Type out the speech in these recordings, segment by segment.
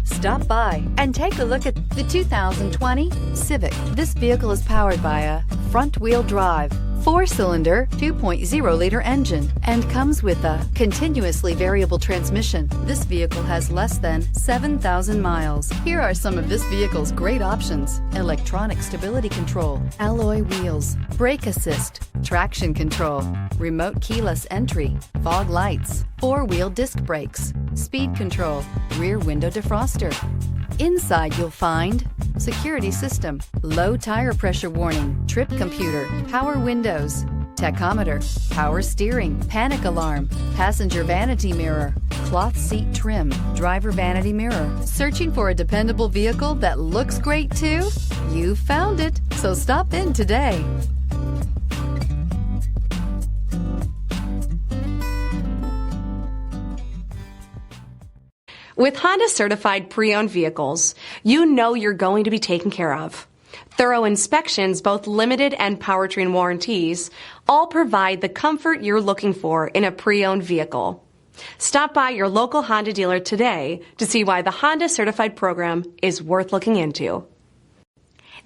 Stop by and take a look at the 2020 Civic. This vehicle is powered by a front-wheel drive, 4-cylinder, 2.0-liter engine and comes with a continuously variable transmission. This vehicle has less than 7,000 miles. Here are some of this vehicle's great options: electronic stability control, alloy wheels, brake assist, traction control, remote keyless entry, fog lights, 4-wheel disc brakes, speed control, rear window defroster. Inside you'll find security system, low tire pressure warning, trip computer, power windows, tachometer, power steering, panic alarm, passenger vanity mirror, cloth seat trim, driver vanity mirror. Searching for a dependable vehicle that looks great too? You found it, so stop in today. With Honda certified pre-owned vehicles, you know you're going to be taken care of. Thorough inspections, both limited and powertrain warranties, all provide the comfort you're looking for in a pre-owned vehicle. Stop by your local Honda dealer today to see why the Honda certified program is worth looking into.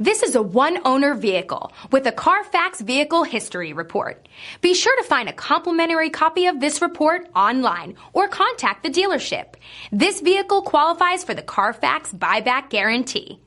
This is a one-owner vehicle with a CARFAX Vehicle History Report. Be sure to find a complimentary copy of this report online or contact the dealership. This vehicle qualifies for the CARFAX Buyback Guarantee.